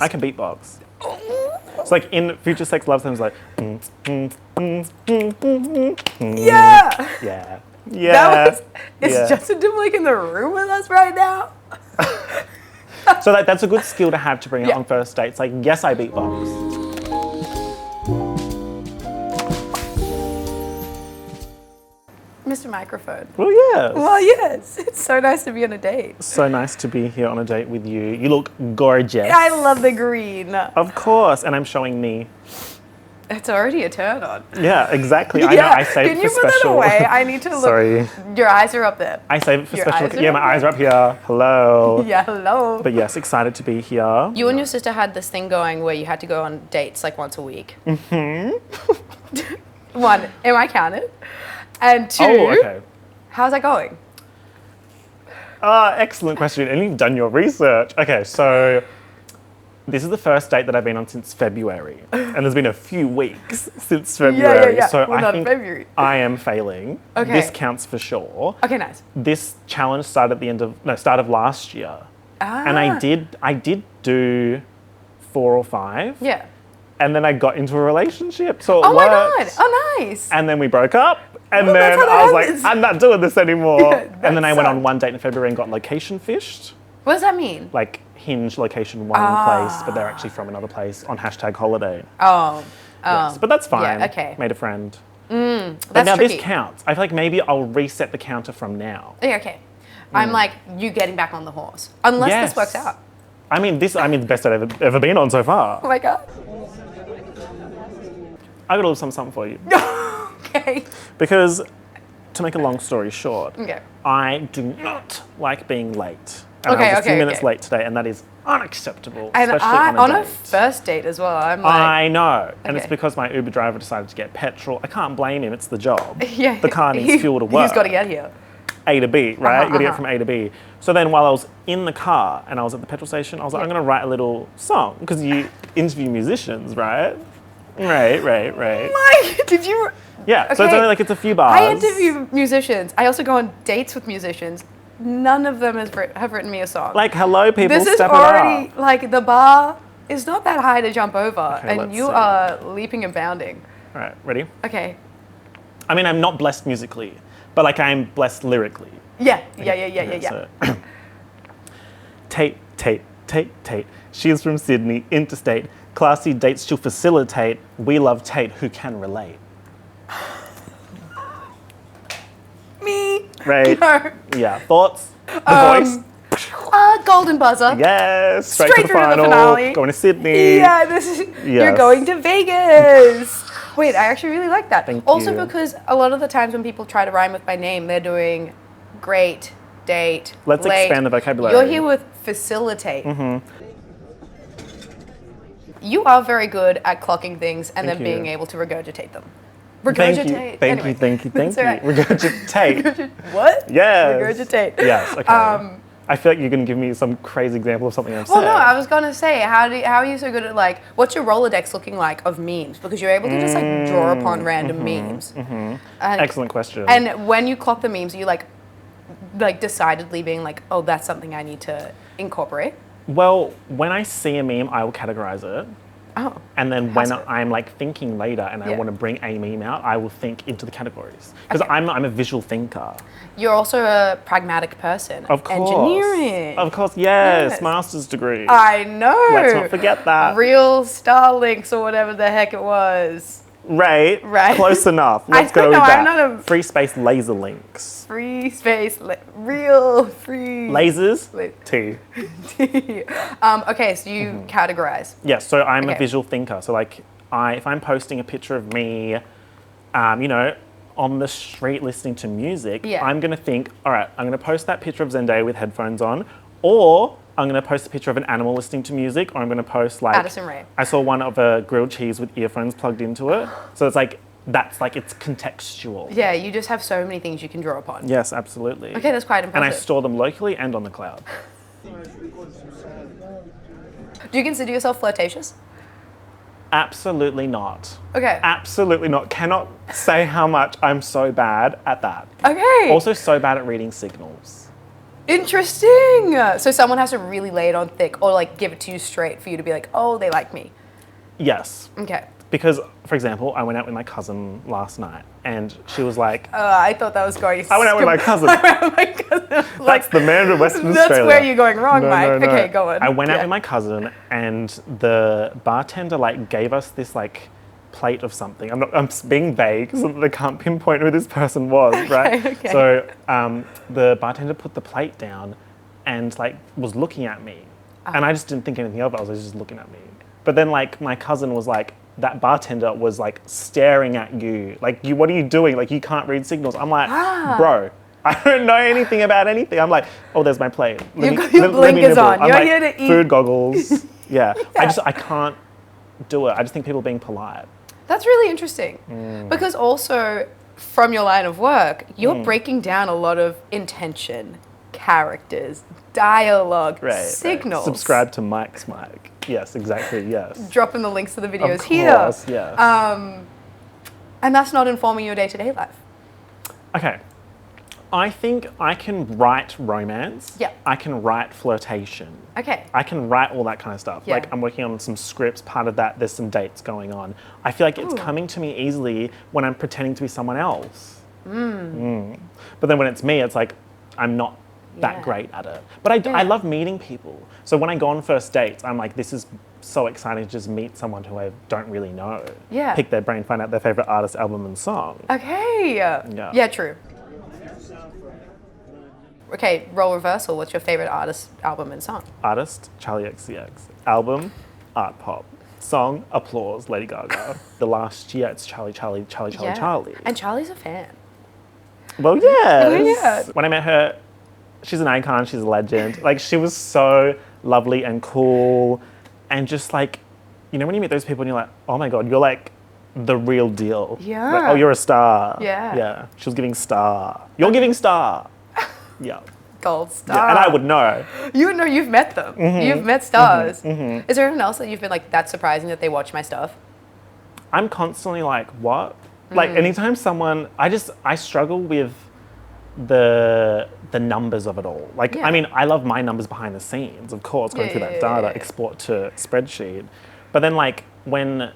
I can beatbox. It's like in Future Sex Love Songs, like. Yeah. Yeah. Yeah. Is Justin Timberlake in the room with us right now? So that's a good skill to have to bring it Yeah. on first dates. Like, yes, I beatbox. Mr. Microphone. Well, yes. Well, yes. It's so nice to be on a date. So nice to be here on a date with you. You look gorgeous. I love the green. Of course, and I'm showing knee. It's already a turn on. Yeah, exactly. I know. I saved Can it you for put special. that away? I need to look. Sorry. Your eyes are up there. I save it for Your special. eyes are Yeah, my up eyes are up here. Hello. Yeah, hello. But yes, excited to be here. You and your sister had this thing going where you had to go on dates like once a week. One, am I counted? And two, Oh, okay. how's that going? Excellent question. And you've done your research. Okay, so this is the first date that I've been on since February. And there's been a few weeks since February. Yeah. So Well, I not think February. I am failing. Okay. This counts for sure. Okay, nice. This challenge started at the start of last year. And I did do 4 or 5. Yeah. And then I got into a relationship. So it Oh my worked. god. Oh, nice. And then we broke up. And Well, then that's how I was that like, happens. I'm not doing this anymore. Yeah, and then that I went on sucks. one date in February and got location fished. What does that mean? Like Hinge location one place, but they're actually from another place on #holiday. Oh. Yes, but that's fine. Yeah, okay. Made a friend. That's But now tricky. this counts. I feel like maybe I'll reset the counter from now. Yeah, okay. I'm like, you getting back on the horse. Unless Yes. this works out. I mean, the best I've ever been on so far. Oh my god. I got a little something for you. Okay. Because, to make a long story short, Okay. I do not like being late. And Okay, I was a few okay, minutes okay. late today, and that is unacceptable, And especially on a date. first date as well, I'm like, I know, and it's Okay. because my Uber driver decided to get petrol. I can't blame him; it's the job. yeah, The car needs fuel to work. He's got to get here. A to B, right? You got to get uh-huh. from A to B. So then, while I was in the car and I was at the petrol station, I was like, I'm going to write a little song because you interview musicians, right? Right. Mike, did you? Yeah. So it's Okay. only like it's a few bars. I interview musicians. I also go on dates with musicians. None of them have written me a song. Like, hello, people, this is step already it up. like the bar is not that high to jump over, Okay, and let's you see. are leaping and bounding. All right, ready? Okay. I mean, I'm not blessed musically, but like I'm blessed lyrically. Yeah. So- Tate. She is from Sydney, interstate. Classy dates she'll facilitate. We love Tate, who can relate. Me. Right? No. Yeah. Thoughts? The voice? Golden buzzer. Yes. Straight Straight to the through to the final. finale. Going to Sydney. Yeah, this is. You're Yes. going to Vegas. Wait, I actually really like that. Thank also you. because a lot of the times when people try to rhyme with my name, they're doing great, date, Let's late. expand the vocabulary. You're here with facilitate. You are very good at clocking things and Thank then being you. able to regurgitate them. Thank Regurgitate. you. Anyway, Thank you. that's all right. Regurgitate. What? Yes. Regurgitate. Yes. Okay. I feel like you're going to give me some crazy example of something I've Well, said. no, I was gonna say, how are you so good at like, what's your Rolodex looking like of memes? Because you're able to just like draw upon random memes. And, Excellent question. And when you clock the memes, you like decidedly being like, oh, that's something I need to incorporate. Well, when I see a meme, I will categorize it. Oh. And then when so? I'm like thinking later and I Yeah. want to bring a meme out, I will think into the categories. Because Okay. I'm a visual thinker. You're also a pragmatic person. Of course. Engineering. Of course, yes. Yes. Master's degree. I know. Let's not forget that. Real Starlinks or whatever the heck it was. Right. Right. Close enough. Let's don't go know, with I'm that. not a- Free space laser links. Free space, real free. Lasers? Like- T. Okay, so you categorize. Yes, so I'm a Okay. visual thinker. So like, if I'm posting a picture of me, on the street listening to music, Yeah. I'm gonna think, all right, I'm gonna post that picture of Zendaya with headphones on, or I'm gonna post a picture of an animal listening to music, or I'm gonna post like Addison Rae. I saw one of a grilled cheese with earphones plugged into it. So it's like it's contextual. Yeah, you just have so many things you can draw upon. Yes, absolutely. Okay, that's quite And I impressive. store them locally and on the cloud. Do you consider yourself flirtatious? Absolutely not. Okay. Absolutely not. Cannot say how much I'm so bad at that. Okay. Also so bad at reading signals. Interesting. So someone has to really lay it on thick or like give it to you straight for you to be like, oh, they like me. Yes. Okay. Because, for example, I went out with my cousin last night and she was like, I thought that was going. I went out with my cousin. I went out with my cousin. That's the man of Western That's Australia. where you're going wrong, No, Mike. no, no. Okay, go on. I went out Yeah. with my cousin and the bartender like gave us this like plate of something. I'm being vague so that they can't pinpoint who this person was, right? okay. So the bartender put the plate down and like was looking at me. And I just didn't think anything of it. I was just looking at me. But then like my cousin was like, that bartender was like staring at you. Like, what are you doing? Like, you can't read signals. I'm like, bro, I don't know anything about anything. I'm like, oh, there's my plate. You've got your blinkers on. I'm You're like, here to eat. food goggles. Yeah. I can't do it. I just think people being polite. That's really interesting. Because also, from your line of work, you're breaking down a lot of intention, characters, dialogue, signals. Subscribe to Mike's Mike. Yes, exactly, yes. Dropping the links to the videos Of here. course, yes. And that's not informing your day-to-day life. Okay. I think I can write romance. Yeah. I can write flirtation. Okay. I can write all that kind of stuff. Yeah. Like, I'm working on some scripts. Part of that, there's some dates going on. I feel like it's coming to me easily when I'm pretending to be someone else. But then when it's me, it's like, I'm not that Yeah. great at it. But I love meeting people. So when I go on first dates, I'm like, this is so exciting to just meet someone who I don't really know. Yeah. Pick their brain, find out their favorite artist, album, and song. Okay. Yeah, true. Okay, role reversal. What's your favorite artist, album, and song? Artist, Charlie XCX. Album, Art Pop. Song, Applause, Lady Gaga. The last year, it's Charlie. And Charlie's a fan. Well, yes. Yeah. When I met her, she's an icon, she's a legend. Like, she was so lovely and cool. And just like, you know, when you meet those people and you're like, oh my God, you're like the real deal. Yeah. Like, oh, you're a star. Yeah. Yeah. She was giving star. You're giving star. Yeah. Gold star. Yeah. And I would know. You know, you've met them. You've met stars. Is there anyone else that you've been like, that's surprising that they watch my stuff? I'm constantly like, what? Like, anytime someone, I struggle with the numbers of it all. Like, Yeah. I mean, I love my numbers behind the scenes, of course, going through that data, export to spreadsheet. But then, like, when,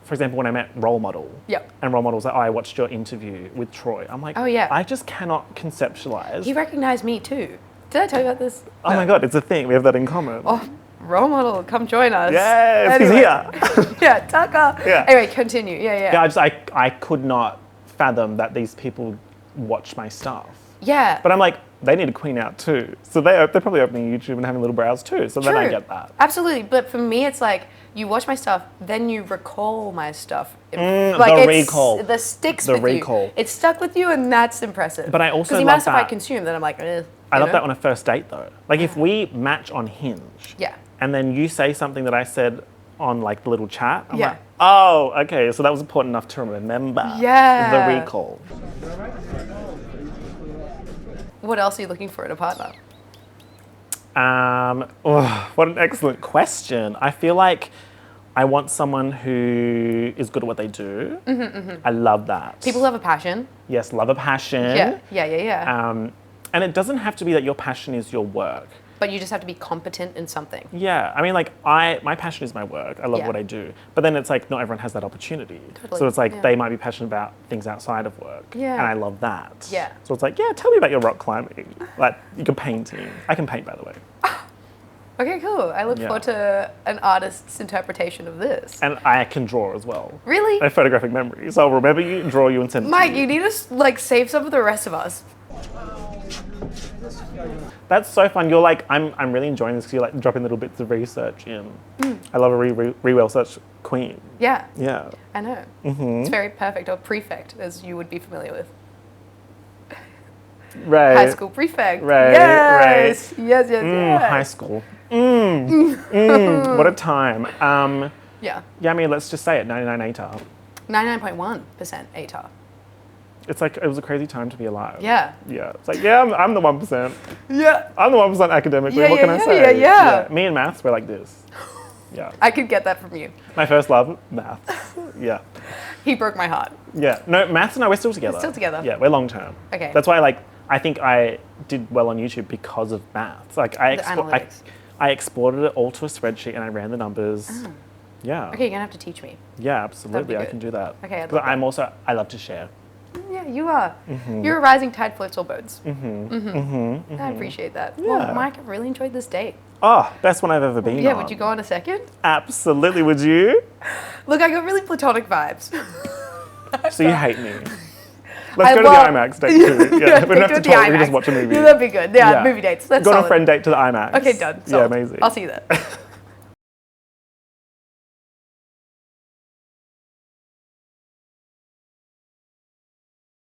for example, when I met Role Model, Yep. and Role Model was like, oh, I watched your interview with Troy. I'm like, Oh, yeah. I just cannot conceptualize. He recognized me too. Did I tell you about this? Oh my God, it's a thing. We have that in common. Oh, role model, come join us. Yes, he's here. Yeah, Tucker. Yeah. Anyway, continue. Yeah. Yeah, I could not fathom that these people watch my stuff. Yeah. But I'm like, they need a queen out too. So they're probably opening YouTube and having a little browse too. So then I True. get that. Absolutely. But for me, it's like you watch my stuff, then you recall my stuff. the recall. The sticks The with recall. you. It stuck with you, and that's impressive. But I also because the amount love of stuff I that. consume, then I'm like, I love that on a first date though. Like if we match on Hinge, Yeah. and then you say something that I said on like the little chat, I'm Yeah. like, oh, okay, so that was important enough to remember. Yeah. The recall. What else are you looking for in a partner? What an excellent question. I feel like I want someone who is good at what they do. I love that. People who have a passion. Yes, love a passion. Yeah. And it doesn't have to be that your passion is your work. But you just have to be competent in something. Yeah, I mean, like, my passion is my work. I love Yeah. what I do. But then it's like, not everyone has that opportunity. Totally, So it's like, yeah. they might be passionate about things outside of work. Yeah. And I love that. Yeah. So it's like, yeah, tell me about your rock climbing. Like, your painting. I can paint, by the way. Okay, cool. I look Yeah. forward to an artist's interpretation of this. And I can draw as well. Really? I have photographic memory. So I'll remember you, draw you, and send it Mike, to you need to like save some for the rest of us. That's so fun. You're like, I'm really enjoying this because you're like dropping little bits of research in. I love a re-well search queen. Yeah, Yeah. I know. It's very perfect, or prefect, as you would be familiar with. Right. High school prefect. Right, Yes. Yes. High school. What a time. Yeah. Yeah, I mean, let's just say it, 99 ATAR. 99.1% ATAR. It's like, it was a crazy time to be alive. Yeah. Yeah. It's like, yeah, I'm the 1%. Yeah. I'm the 1% academically. Yeah, what can I yeah, say? yeah. Me and maths were like this. Yeah. I could get that from you. My first love, maths. Yeah. He broke my heart. Yeah. No, maths and I, we're still together. Still together. Yeah, we're long term. Okay. That's why, like, I think I did well on YouTube because of maths. Like I exported it all to a spreadsheet and I ran the numbers. Oh. Yeah. Okay, you're gonna have to teach me. Yeah, absolutely. I good. can do that. Okay, But I love to share. Yeah, you are. You're a rising tide floats all boats. I appreciate that. Yeah. Well, Mike, I've really enjoyed this date. Oh, best one I've ever been Yeah, on. would you go on a second? Absolutely, would you? Look, I got really platonic vibes. So you hate me. Let's go to the IMAX date too. Yeah, we don't have to talk, we can just watch a movie. Yeah, that'd be good. Yeah, movie dates. Let's Go on a friend date to the IMAX. Okay, done. Yeah, Sold. amazing. I'll see you there.